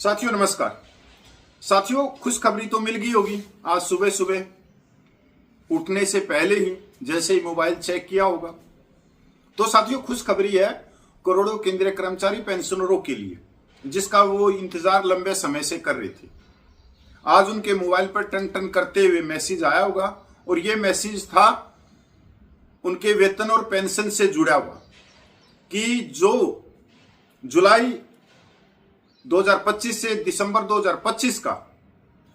साथियों नमस्कार। साथियों खुशखबरी तो मिल गई होगी। आज सुबह सुबह उठने से पहले ही जैसे ही मोबाइल चेक किया होगा तो साथियों खुशखबरी है करोड़ों केंद्रीय कर्मचारी पेंशनरों के लिए, जिसका वो इंतजार लंबे समय से कर रहे थे। आज उनके मोबाइल पर टन टन करते हुए मैसेज आया होगा और ये मैसेज था उनके वेतन और पेंशन से जुड़ा हुआ कि जो जुलाई 2025 से दिसंबर 2025 का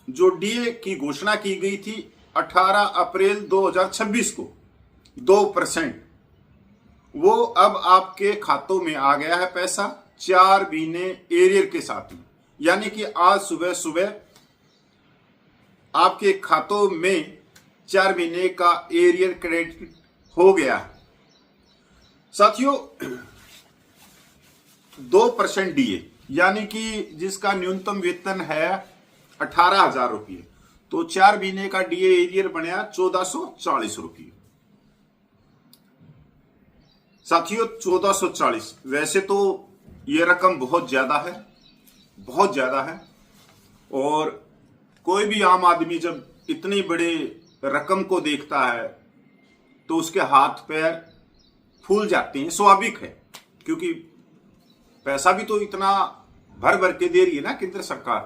जो डीए की घोषणा की गई थी 18 अप्रैल 2026 को 2%, वो अब आपके खातों में आ गया है पैसा 4 महीने एरियर के साथ में। यानी कि आज सुबह सुबह आपके खातों में 4 महीने का एरियर क्रेडिट हो गया है। साथियों 2% डीए यानी कि जिसका न्यूनतम वेतन है 18,000 रुपये, तो 4 महीने का डीए एरियर बनया 1440 रुपये। साथियों 1440, वैसे तो ये रकम बहुत ज्यादा है, बहुत ज्यादा है। और कोई भी आम आदमी जब इतनी बड़ी रकम को देखता है तो उसके हाथ पैर फूल जाते हैं। स्वाभाविक है, क्योंकि पैसा भी तो इतना भर भर के दे रही है ना केंद्र सरकार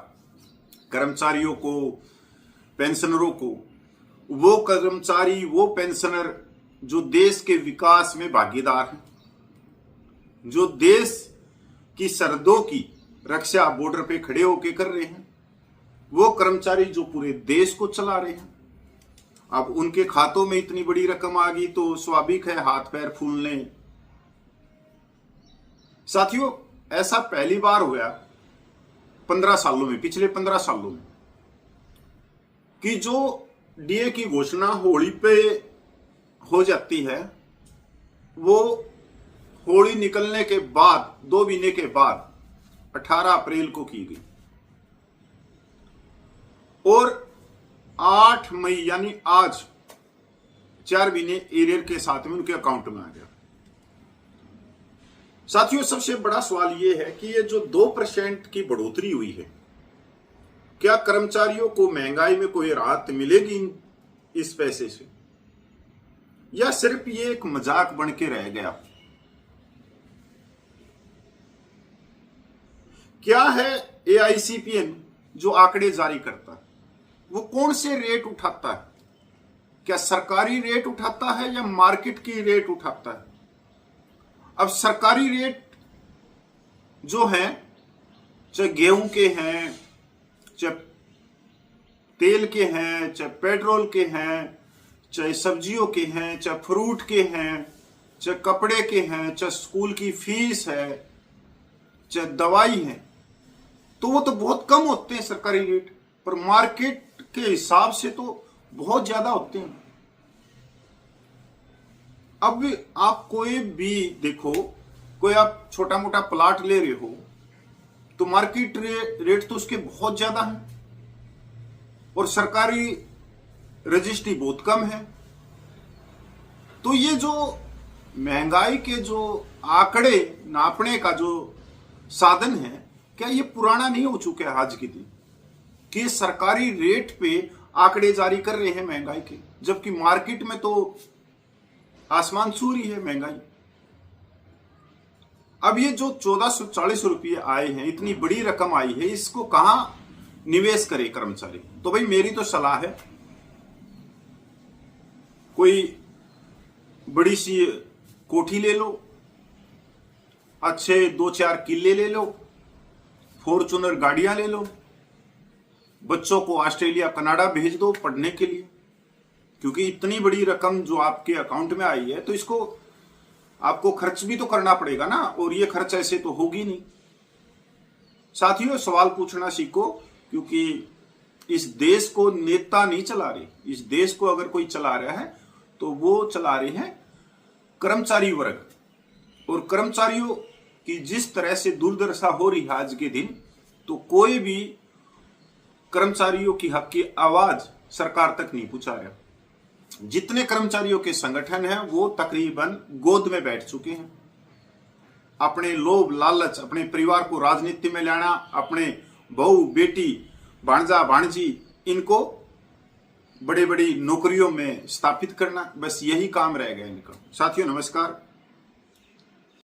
कर्मचारियों को, पेंशनरों को। वो कर्मचारी, वो पेंशनर जो देश के विकास में भागीदार हैं, जो देश की सरहदों की रक्षा बॉर्डर पे खड़े होकर कर रहे हैं, वो कर्मचारी जो पूरे देश को चला रहे हैं। अब उनके खातों में इतनी बड़ी रकम आ गई तो स्वाभाविक है हाथ पैर फूलने। साथियों ऐसा पहली बार हुआ 15 सालों में, पिछले 15 सालों में, कि जो डीए की घोषणा होली पे हो जाती है वो होली निकलने के बाद 2 महीने के बाद 18 अप्रैल को की गई और 8 मई यानी आज 4 महीने एरियर के साथ में उनके अकाउंट में आ गया। साथियों सबसे बड़ा सवाल यह है कि ये जो 2% की बढ़ोतरी हुई है, क्या कर्मचारियों को महंगाई में कोई राहत मिलेगी इस पैसे से, या सिर्फ ये एक मजाक बन के रह गया? क्या है एआईसीपीएन जो आंकड़े जारी करता है, वो कौन से रेट उठाता है? क्या सरकारी रेट उठाता है या मार्केट की रेट उठाता है? अब सरकारी रेट जो हैं, चाहे गेहूं के हैं, चाहे तेल के हैं, चाहे पेट्रोल के हैं, चाहे सब्जियों के हैं, चाहे फ्रूट के हैं, चाहे कपड़े के हैं, चाहे स्कूल की फीस है, चाहे दवाई है, तो वो तो बहुत कम होते हैं सरकारी रेट, पर मार्केट के हिसाब से तो बहुत ज्यादा होते हैं। अब आप कोई भी देखो, कोई आप छोटा मोटा प्लाट ले रहे हो तो मार्केट रेट तो उसके बहुत ज्यादा है और सरकारी रजिस्ट्री बहुत कम है। तो ये जो महंगाई के जो आंकड़े नापने का जो साधन है, क्या ये पुराना नहीं हो चुका है आज के दिन कि सरकारी रेट पे आंकड़े जारी कर रहे हैं महंगाई के, जबकि मार्केट में तो आसमान छू रही है महंगाई। अब ये जो 1440 रुपये आए हैं, इतनी बड़ी रकम आई है, इसको कहां निवेश करे कर्मचारी? तो भाई मेरी तो सलाह है कोई बड़ी सी कोठी ले लो, अच्छे 2-4 किले ले लो, फॉर्चूनर गाड़ियां ले लो, बच्चों को ऑस्ट्रेलिया कनाडा भेज दो पढ़ने के लिए, क्योंकि इतनी बड़ी रकम जो आपके अकाउंट में आई है तो इसको आपको खर्च भी तो करना पड़ेगा ना, और ये खर्च ऐसे तो होगी नहीं। साथियों सवाल पूछना सीखो, क्योंकि इस देश को नेता नहीं चला रहे। इस देश को अगर कोई चला रहा है तो वो चला रहे हैं कर्मचारी वर्ग, और कर्मचारियों की जिस तरह से दुर्दशा हो रही है आज के दिन, तो कोई भी कर्मचारियों की हक की आवाज सरकार तक नहीं पहुंचा रहा। जितने कर्मचारियों के संगठन हैं वो तकरीबन गोद में बैठ चुके हैं। अपने लोभ लालच, अपने परिवार को राजनीति में लाना, अपने बहू बेटी भांजा भांजी इनको बड़े बड़ी नौकरियों में स्थापित करना, बस यही काम रह गया इनका। साथियों नमस्कार।